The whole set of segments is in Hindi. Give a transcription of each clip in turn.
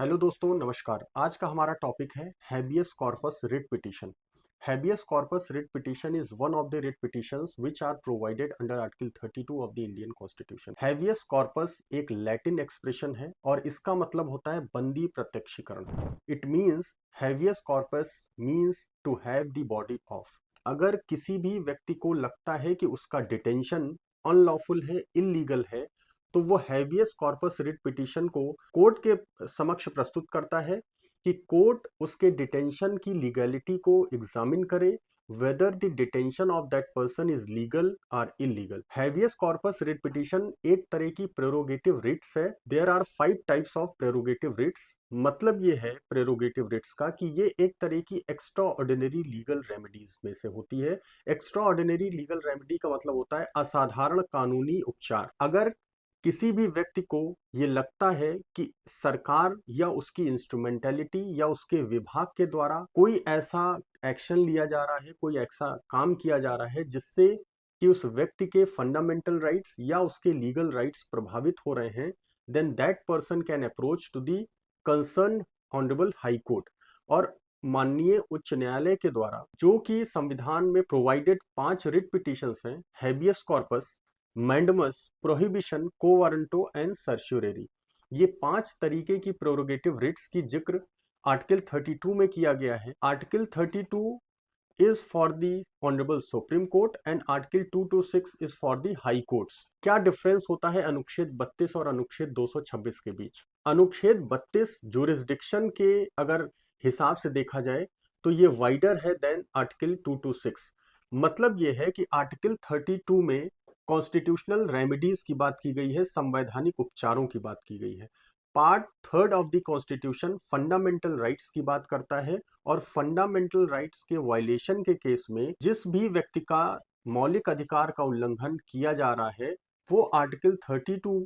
हेलो दोस्तों, नमस्कार। आज का हमारा टॉपिक है habeas corpus writ petition. Habeas corpus writ petition is one of the writ petitions which are provided under article 32 of the Indian constitution. Habeas corpus एक लैटिन एक्सप्रेशन है और इसका मतलब होता है बंदी प्रत्यक्षीकरण। It means habeas corpus means to have the body of. अगर किसी भी व्यक्ति को लगता है कि उसका डिटेंशन अनलॉफुल है, इलीगल है, तो वो हैबियस कॉर्पस रिट पिटीशन को कोर्ट के समक्ष प्रस्तुत करता है कि कोर्ट उसके डिटेंशन की लीगैलिटी को एग्जामिन करे, whether the detention of that person is legal और illegal. Habeas corpus writ petition एक तरह की प्रेरोगेटिव रिट्स है। There are 5 types of prerogative writs. मतलब ये है प्रेरोगेटिव रिट्स का कि ये एक तरह की एक्स्ट्रा ऑर्डिनरी लीगल रेमेडीज में से होती है। एक्स्ट्रा ऑर्डिनरी लीगल रेमेडी का मतलब होता है असाधारण कानूनी उपचार। अगर किसी भी व्यक्ति को ये लगता है कि सरकार या उसकी इंस्ट्रूमेंटेलिटी या उसके विभाग के द्वारा कोई ऐसा एक्शन लिया जा रहा है, कोई ऐसा काम किया जा रहा है जिससे कि उस व्यक्ति के फंडामेंटल राइट्स या उसके लीगल राइट्स प्रभावित हो रहे हैं, then that person can approach to the concern honourable high court. और माननीय उच्च न्यायालय के द्वारा जो कि संविधान में प्रोवाइडेड 5 रिट पिटिशंस हैं, habeas corpus, mandamus, prohibition, quo warranto and certiorari, ये 5 तरीके की प्रोरोगेटिव रिट्स की जिक्र आर्टिकल 32 में किया गया है। Article 32 is for the honourable supreme court and article 226 is for the high courts. क्या डिफरेंस होता है अनुच्छेद 32 और अनुच्छेद 226 के बीच? अनुच्छेद 32 जुरिस्डिक्शन के अगर हिसाब से देखा जाए तो ये वाइडर है देन आर्टिकल 226। मतलब ये है कि आर्टिकल 32 में कॉन्स्टिट्यूशनल रेमेडीज की बात की गई है, संवैधानिक उपचारों की बात की गई है। Part 3 of the constitution fundamental rights की बात करता है और फंडामेंटल राइट्स के वायलेशन के केस में जिस भी व्यक्ति का मौलिक अधिकार का उल्लंघन किया जा रहा है, वो आर्टिकल 32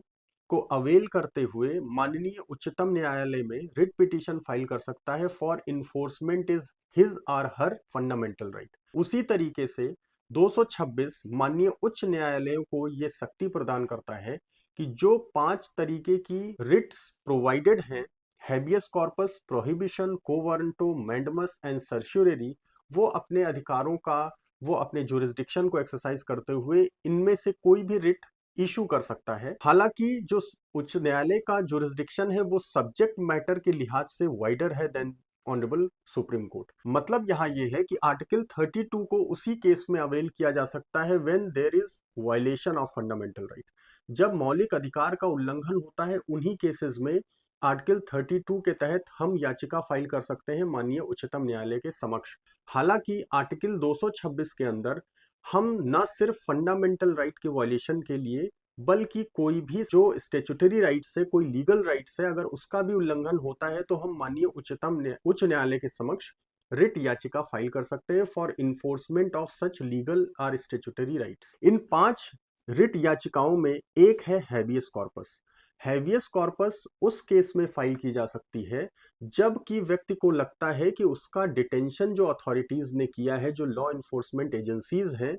को अवेल करते हुए माननीय उच्चतम न्यायालय में रिट पिटीशन फाइल कर सकता है फॉर इन्फोर्समेंट इज हिज और हर फंडामेंटल राइट। उसी तरीके से 226 माननीय उच्च न्यायालयों को यह शक्ति प्रदान करता है कि जो 5 तरीके की रिट्स प्रोवाइडेड हैं, habeas corpus, prohibition, quo warranto, mandamus and certiorari, वो अपने अधिकारों का, वो अपने जुरिस्डिक्शन को एक्सरसाइज करते हुए इनमें से कोई भी रिट इशू कर सकता है। हालांकि जो उच्च न्यायालय का जुरिस्डिक्शन है वो सब्जेक्ट मैटर के लिहाज से वाइडर है देन ऑनरेबल सुप्रीम कोर्ट। मतलब यहाँ ये है कि आर्टिकल 32 को उसी केस में अवेल किया जा सकता है when there is violation of fundamental right. जब मौलिक अधिकार का उल्लंघन होता है, उन्हीं केसेस में आर्टिकल 32 के तहत हम याचिका फाइल कर सकते हैं माननीय उच्चतम न्यायालय के समक्ष। हालांकि आर्टिकल 226 के अंदर हम न सिर्फ फंडामेंटल राइट के वायलेशन के लिए बल्कि कोई भी जो स्टेचुटरी राइट्स है, कोई लीगल राइट्स है, अगर उसका भी उल्लंघन होता है तो हम माननीय उच्च न्यायालय के समक्ष रिट याचिका फाइल कर सकते हैं for enforcement of such legal और स्टेचुटरी राइट्स। इन 5 रिट याचिकाओं में एक है हैबियस कॉर्पस। हैबियस कॉर्पस उस केस में फाइल की जा सकती है जबकि व्यक्ति को लगता है कि उसका डिटेंशन जो अथॉरिटीज ने किया है, जो लॉ इन्फोर्समेंट एजेंसीज हैं,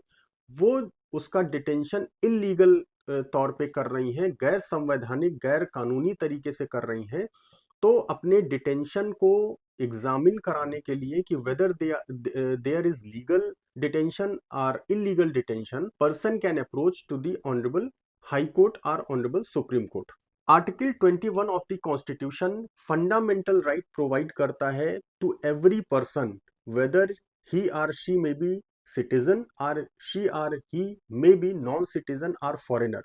वो उसका डिटेंशन इलीगल तौर पे कर रही हैं, गैर संवैधानिक, गैर कानूनी तरीके से कर रही हैं। तो अपने डिटेंशन को एग्जामिन कराने के लिए कि whether there is legal detention और illegal detention, person can approach to the honourable high court और honourable supreme court. Article 21 of the constitution fundamental right provide करता है to every person whether he or she may be citizen और she or he may be non citizen और फॉरेनर।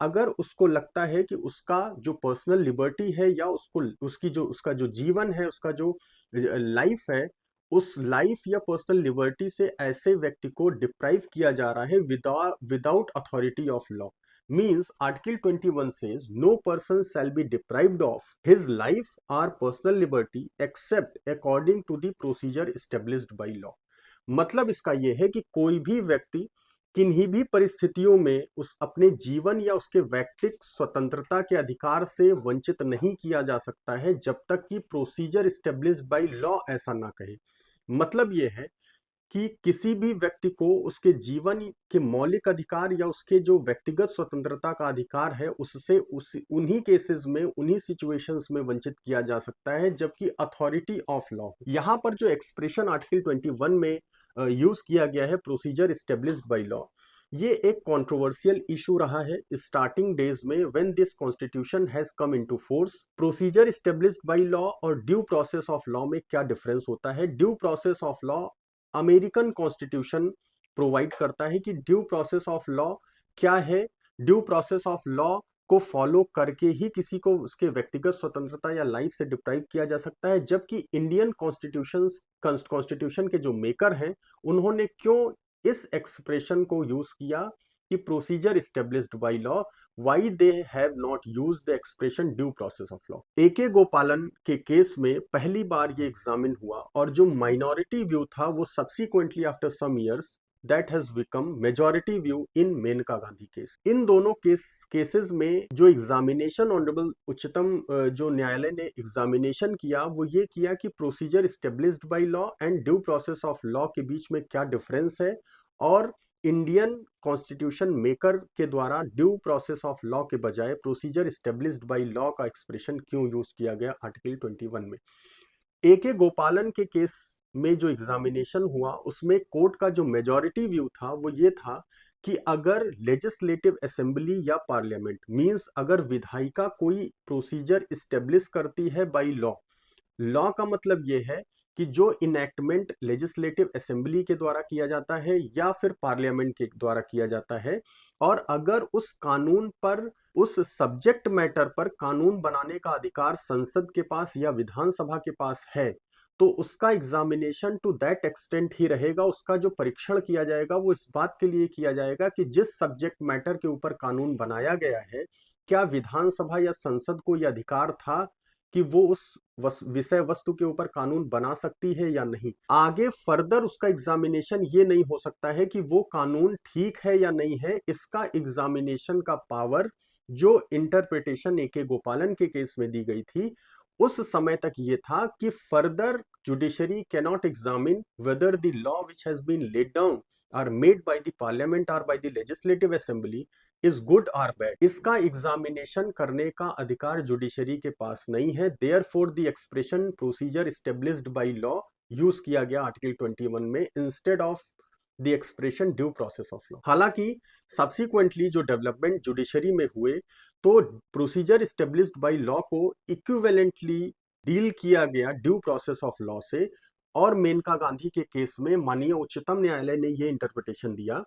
अगर उसको लगता है कि उसका जो पर्सनल लिबर्टी है या उसका जो जीवन है, उसका जो लाइफ है, उस लाइफ या पर्सनल लिबर्टी से ऐसे व्यक्ति को डिप्राइव किया जा रहा है without authority of law, means article 21 says no person shall be deprived of his life or personal liberty except according to the procedure established by law। मतलब इसका यह है कि कोई भी व्यक्ति किन्हीं भी परिस्थितियों में उस अपने जीवन या उसके व्यक्तिक स्वतंत्रता के अधिकार से वंचित नहीं किया जा सकता है जब तक कि प्रोसीजर एस्टेब्लिश्ड बाय लॉ ऐसा ना कहे। मतलब यह है कि किसी भी व्यक्ति को उसके जीवन के मौलिक अधिकार या उसके जो व्यक्तिगत स्वतंत्रता का अधिकार है उससे उन्हीं केसेस में, उन्हीं सिचुएशंस में वंचित किया जा सकता है जबकि अथॉरिटी ऑफ लॉ। यहाँ पर जो एक्सप्रेशन आर्टिकल 21 में यूज किया गया है, प्रोसीजर स्टेब्लिश्ड बाय लॉ, ये एक कंट्रोवर्शियल इशू रहा है स्टार्टिंग डेज में when this constitution has come into force. Procedure established by law और ड्यू प्रोसेस ऑफ लॉ में क्या डिफरेंस होता है? Due process of law, American constitution provide करता है कि ड्यू प्रोसेस ऑफ लॉ क्या है। ड्यू प्रोसेस ऑफ लॉ को फॉलो करके ही किसी को उसके व्यक्तिगत स्वतंत्रता या लाइफ से डिप्राइव किया जा सकता है, जबकि इंडियन कॉन्स्टिट्यूशन के जो मेकर हैं उन्होंने क्यों इस एक्सप्रेशन को यूज किया कि procedure established by law, why they have not used the expression due process of law. A K. Gopalan के केस में पहली बार ये एग्जामिन हुआ और जो माइनॉरिटी व्यू था वो subsequently after some years that has become majority view in Maneka Gandhi case. इन दोनों केसेस में जो एग्जामिनेशन ऑनरेबल उच्चतम जो न्यायालय ने एग्जामिनेशन किया वो ये किया कि procedure established by law and due process of law के बीच में क्या डिफरेंस है और इंडियन कॉन्स्टिट्यूशन मेकर के द्वारा ड्यू प्रोसेस ऑफ लॉ के बजाय प्रोसीजर स्टेब्लिश्ड बाय लॉ का एक्सप्रेशन क्यों यूज किया गया आर्टिकल 21 में। ए.के. गोपालन के केस में जो एग्जामिनेशन हुआ उसमें कोर्ट का जो मेजॉरिटी व्यू था वो ये था कि अगर लेजिस्लेटिव असेंबली या पार्लियामेंट मींस अगर विधायिका कोई प्रोसीजर स्टेब्लिश करती है बाय लॉ, लॉ का मतलब ये है कि जो इनैक्टमेंट लेजिस्लेटिव असेंबली के द्वारा किया जाता है या फिर पार्लियामेंट के द्वारा किया जाता है, और अगर उस कानून पर, उस सब्जेक्ट मैटर पर कानून बनाने का अधिकार संसद के पास या विधानसभा के पास है, तो उसका एग्जामिनेशन टू दैट एक्सटेंट ही रहेगा। उसका जो परीक्षण किया जाएगा वो इस बात के लिए किया जाएगा कि जिस सब्जेक्ट मैटर के ऊपर कानून बनाया गया है, क्या विधानसभा या संसद को यह अधिकार था कि वो उस विषय वस्तु के ऊपर कानून बना सकती है या नहीं। आगे फर्दर उसका एग्जामिनेशन ये नहीं हो सकता है कि वो कानून ठीक है या नहीं है। इसका एग्जामिनेशन का पावर जो इंटरप्रिटेशन ए.के. गोपालन के केस में दी गई थी उस समय तक ये था कि further judiciary cannot examine whether the law which has been laid down or made by the parliament और by the legislative assembly is good और बैड। इसका एग्जामिनेशन करने का अधिकार जुडिशरी के पास नहीं है। Therefore the expression procedure established by law use किया गया आर्टिकल 21 में instead of the expression due process of law. हालांकि सब्सिक्वेंटली जो डेवलपमेंट जुडिशरी में हुए तो प्रोसीजर एस्टेब्लिश्ड बाय लॉ को इक्विवेलेंटली डील किया गया ड्यू प्रोसेस ऑफ लॉ से, और मेनका गांधी के केस में माननीय उच्चतम न्यायालय ने यह इंटरप्रिटेशन दिया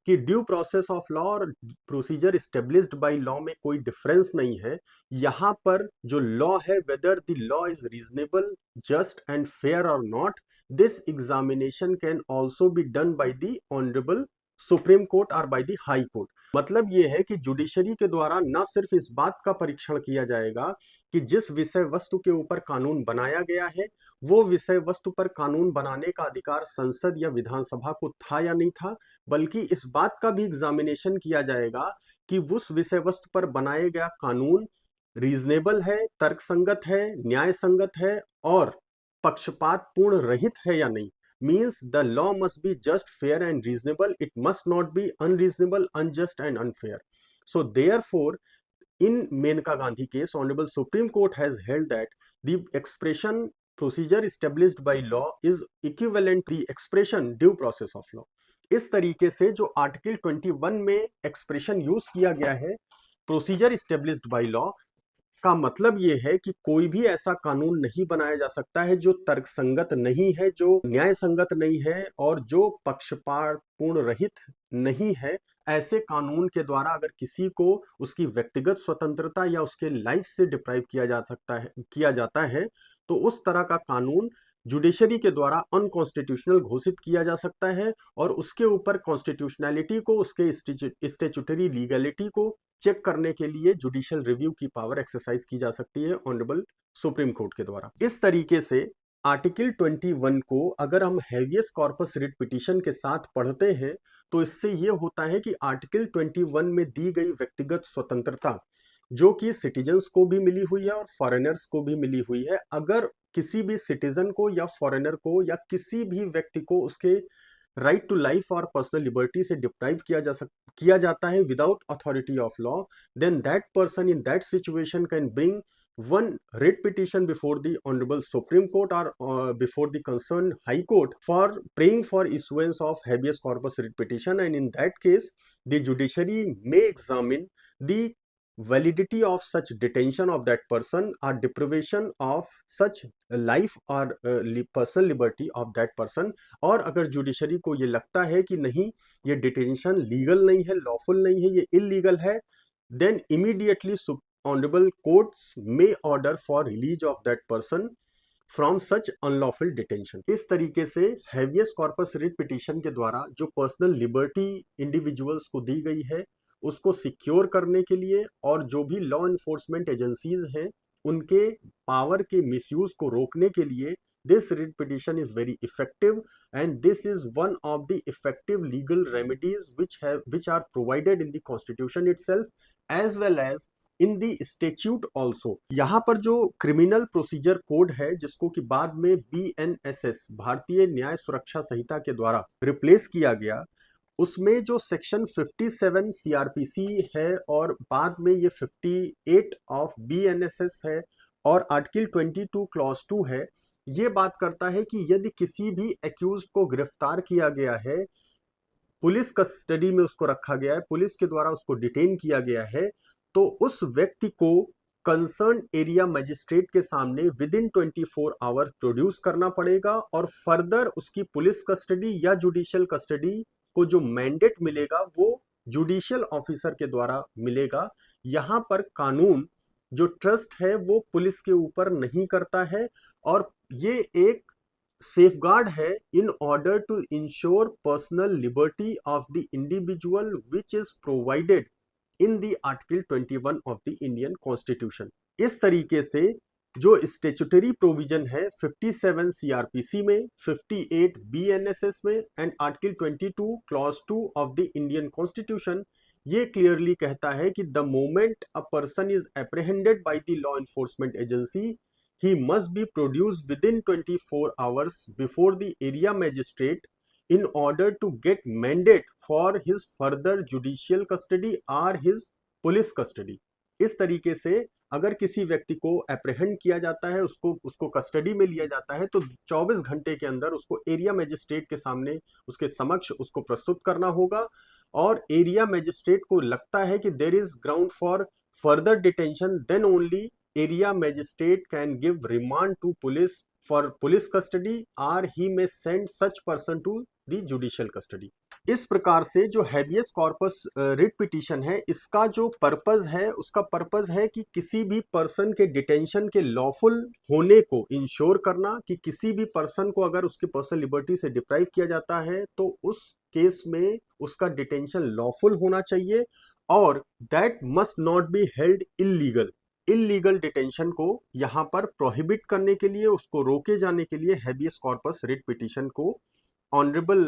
कि ड्यू प्रोसेस ऑफ लॉ और प्रोसीजर एस्टेब्लिश्ड बाय लॉ में कोई डिफरेंस नहीं है। यहाँ पर जो लॉ है, whether the law is reasonable, just and fair और not, this examination can also be done by the honourable supreme court और बाय द हाई कोर्ट। मतलब यह है कि जुडिशरी के द्वारा न सिर्फ इस बात का परीक्षण किया जाएगा कि जिस विषय वस्तु के ऊपर कानून बनाया गया है वो विषय वस्तु पर कानून बनाने का अधिकार संसद या विधानसभा को था या नहीं था, बल्कि इस बात का भी एग्जामिनेशन किया जाएगा कि उस विषय वस्तु पर बनाया गया कानून रीजनेबल है, तर्कसंगत है, न्याय संगत है और पक्षपात पूर्ण रहित है या नहीं। Means the law must be just, fair and reasonable. It must not be unreasonable, unjust and unfair. So therefore, in Menka Gandhi case, Honorable Supreme Court has held that the expression procedure established by law is equivalent to the expression due process of law. इस तरीके से जो आर्टिकल 21 में एक्सप्रेशन यूज किया गया है प्रोसीजर एस्टेब्लिश्ड बाय लॉ का मतलब ये है कि कोई भी ऐसा कानून नहीं बनाया जा सकता है जो तर्कसंगत नहीं है, जो न्याय संगत नहीं है और जो पक्षपात पूर्ण रहित नहीं है। ऐसे कानून के द्वारा अगर किसी को उसकी व्यक्तिगत स्वतंत्रता या उसके लाइफ से डिप्राइव किया जाता है तो उस तरह का कानून जुडिशरी के द्वारा अनकॉन्स्टिट्यूशनल घोषित किया जा सकता है और उसके ऊपर कॉन्स्टिट्यूशनैलिटी को, उसके स्टैट्यूटरी लीगैलिटी को चेक करने के लिए जुडिशियल रिव्यू की पावर एक्सरसाइज की जा सकती है ऑनरेबल सुप्रीम कोर्ट के द्वारा। इस तरीके से आर्टिकल 21 को अगर हम हेवियस कॉर्पस रिट पिटीशन के साथ पढ़ते हैं तो इससे यह होता है कि आर्टिकल 21 में दी गई व्यक्तिगत स्वतंत्रता जो कि सिटीजन्स को भी मिली हुई है और फॉरेनर्स को भी मिली हुई है, अगर किसी भी सिटीजन को या फॉरेनर को या किसी भी व्यक्ति को उसके राइट टू लाइफ और पर्सनल लिबर्टी से डिप्राइव किया जाता है without authority of law, then that person in that situation can bring one writ petition before the honorable Supreme Court or before the concerned High Court for praying for issuance of habeas corpus writ petition, and in that case the judiciary may examine the validity of such detention of that person or deprivation of such life or personal liberty of that person. और अगर जुडिशरी को ये लगता है कि नहीं ये डिटेंशन लीगल नहीं है, लॉफुल नहीं है, ये इलीगल है, then immediately honorable courts may order for release of that person from such unlawful detention. इस तरीके से habeas corpus writ petition के द्वारा जो पर्सनल लिबर्टी इंडिविजुअल्स को दी गई है उसको सिक्योर करने के लिए और जो भी लॉ एनफोर्समेंट एजेंसीज हैं उनके पावर के मिसयूज को रोकने के लिए this writ petition is very effective, and this is one of the effective legal remedies which are provided in the constitution itself as well as in the statute also. यहाँ पर जो क्रिमिनल प्रोसीजर कोड है जिसको कि बाद में BNSS भारतीय न्याय सुरक्षा संहिता के द्वारा रिप्लेस किया गया, उसमें जो सेक्शन 57 CRPC है और बाद में ये 58 ऑफ BNSS है और आर्टिकल 22 क्लॉज 2 है, ये बात करता है कि यदि किसी भी एक्यूज को गिरफ्तार किया गया है, पुलिस कस्टडी में उसको रखा गया है, पुलिस के द्वारा उसको डिटेन किया गया है, तो उस व्यक्ति को कंसर्न एरिया मजिस्ट्रेट के सामने विद इन 24 आवर प्रोड्यूस करना पड़ेगा और फर्दर उसकी पुलिस कस्टडी या जुडिशियल कस्टडी को जो मैंडेट मिलेगा वो जुडिशियल ऑफिसर के द्वारा मिलेगा। यहाँ पर कानून जो ट्रस्ट है वो पुलिस के ऊपर नहीं करता है और ये एक safeguard है in order to ensure personal liberty of the individual which is provided in the article 21 of the Indian Constitution। इस तरीके से जो स्टेचुटरी प्रोविजन है 57 CRPC में, 58 BNSS में and article 22 clause 2 of the Indian constitution, ये क्लियरली कहता है कि the moment a person is apprehended by the law enforcement agency he must be produced within 24 hours before the area magistrate in order to get mandate for his further judicial custody or his police custody। इस तरीके से अगर किसी व्यक्ति को एप्रहेंड किया जाता है, उसको कस्टडी में लिया जाता है, तो 24 घंटे के अंदर उसको एरिया मैजिस्ट्रेट के सामने उसके समक्ष उसको प्रस्तुत करना होगा और एरिया मैजिस्ट्रेट को लगता है कि there is ground for further detention, then only area magistrate can give remand to police for police custody or he may send such person to the judicial custody। इस प्रकार से जो हैबियस कॉर्पस रिट पिटीशन है इसका जो पर्पस है उसका पर्पस है कि किसी भी पर्सन के डिटेंशन के लॉफुल होने को इंश्योर करना, कि किसी भी पर्सन को अगर उसकी पर्सनल लिबर्टी से डिप्राइव किया जाता है तो उस केस में उसका डिटेंशन लॉफुल होना चाहिए और that must not be held illegal. Illegal detention को यहाँ पर प्रोहिबिट करने के लिए, उसको रोके जाने के लिए हैबियस कॉर्पस रिट पिटीशन को ऑनरेबल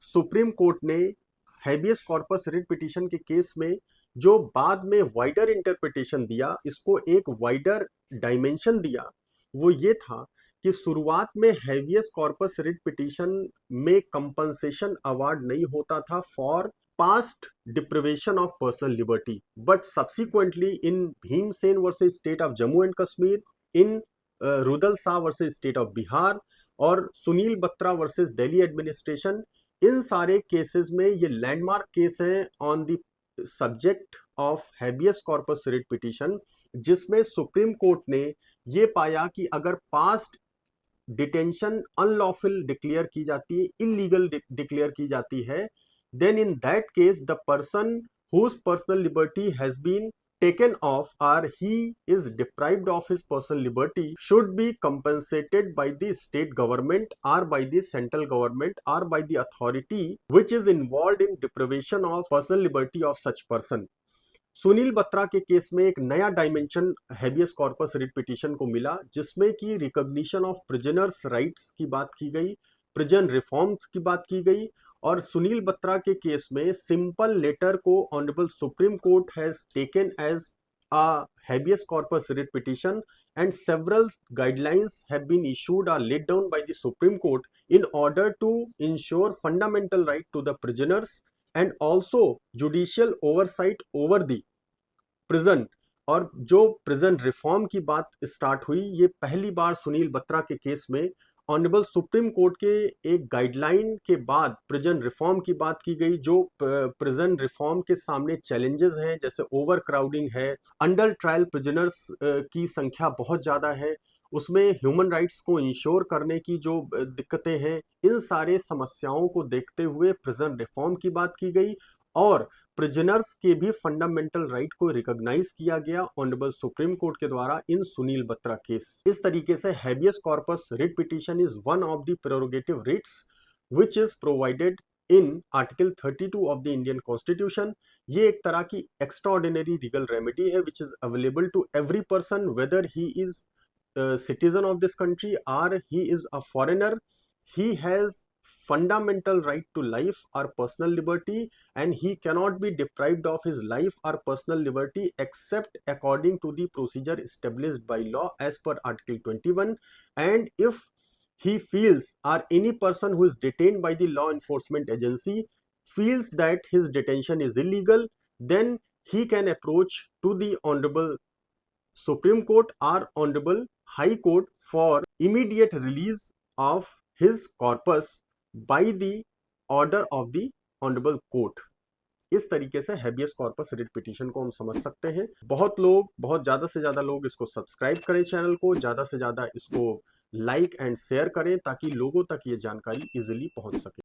सुप्रीम कोर्ट ने हैबियस कॉर्पस रिट पिटीशन के केस में जो बाद में वाइडर इंटरप्रिटेशन दिया, इसको एक वाइडर डायमेंशन दिया, वो ये था कि शुरुआत में हैबियस कॉर्पस रिट पिटीशन में कंपनसेशन अवार्ड नहीं होता था for past deprivation of personal liberty, but subsequently in Bhim Sen versus State of Jammu and Kashmir, in Rudal Shah versus State of Bihar और सुनील बत्रा वर्सेस दिल्ली एडमिनिस्ट्रेशन, इन सारे केसेस में ये लैंडमार्क केस हैं on the subject of habeas corpus writ petition, जिसमें सुप्रीम कोर्ट ने ये पाया कि अगर पास्ट डिटेंशन अनलॉफुल डिक्लेयर की जाती है, इलीगल डिक्लेयर की जाती है, then in that case the person whose personal liberty has been taken off or he is deprived of his personal liberty should be compensated by the state government or by the central government or by the authority which is involved in deprivation of personal liberty of such person। Sunil Batra के केस में एक नया dimension habeas corpus writ petition को मिला, जिसमें कि रिकॉग्निशन ऑफ प्रिजनर्स राइट्स की बात की गई, प्रिजन रिफॉर्म्स की बात की गई और सुनील बत्रा के केस में सिंपल लेटर को honourable supreme court has taken as a habeas corpus writ petition, and several guidelines have been issued or laid down by the Supreme Court in order to ensure fundamental right to the prisoners and also judicial oversight over the prison। और जो प्रिजन रिफॉर्म की बात स्टार्ट हुई, ये पहली बार सुनील बत्रा के केस में ऑनरेबल सुप्रीम कोर्ट के एक गाइडलाइन के बाद प्रिजन रिफॉर्म की बात की गई। जो प्रिजन रिफॉर्म के सामने चैलेंजेस हैं, जैसे ओवर क्राउडिंग है, अंडर ट्रायल प्रिजनर्स की संख्या बहुत ज़्यादा है, उसमें ह्यूमन राइट्स को इंश्योर करने की जो दिक्कतें हैं, इन सारे समस्याओं को देखते हुए प्रिजन रिफॉर्म की बात की गई और प्रिजनर्स के भी फंडामेंटल राइट को रिकॉग्नाइज किया गया ऑनरेबल सुप्रीम कोर्ट के द्वारा इन सुनील बत्रा केस। इस तरीके से habeas corpus writ petition is one of the prerogative writs which is provided in article 32 of the Indian constitution. ये एक तरह की एक्स्ट्राऑर्डिनरी लीगल रेमेडी है which is available to every person whether he is citizen of this country or he is a foreigner. He has fundamental right to life or personal liberty, and he cannot be deprived of his life or personal liberty except according to the procedure established by law as per Article 21. And if he feels or any person who is detained by the law enforcement agency feels that his detention is illegal, then he can approach to the Honorable Supreme Court or Honorable High Court for immediate release of his corpus by the order of the Honorable Court। इस तरीके से हैबियस कॉर्पस रिट पिटीशन को हम समझ सकते हैं। बहुत लोग, बहुत ज़्यादा से ज़्यादा लोग इसको सब्सक्राइब करें, चैनल को ज़्यादा से ज़्यादा इसको लाइक एंड शेयर करें ताकि लोगों तक ये जानकारी इजीली पहुंच सके।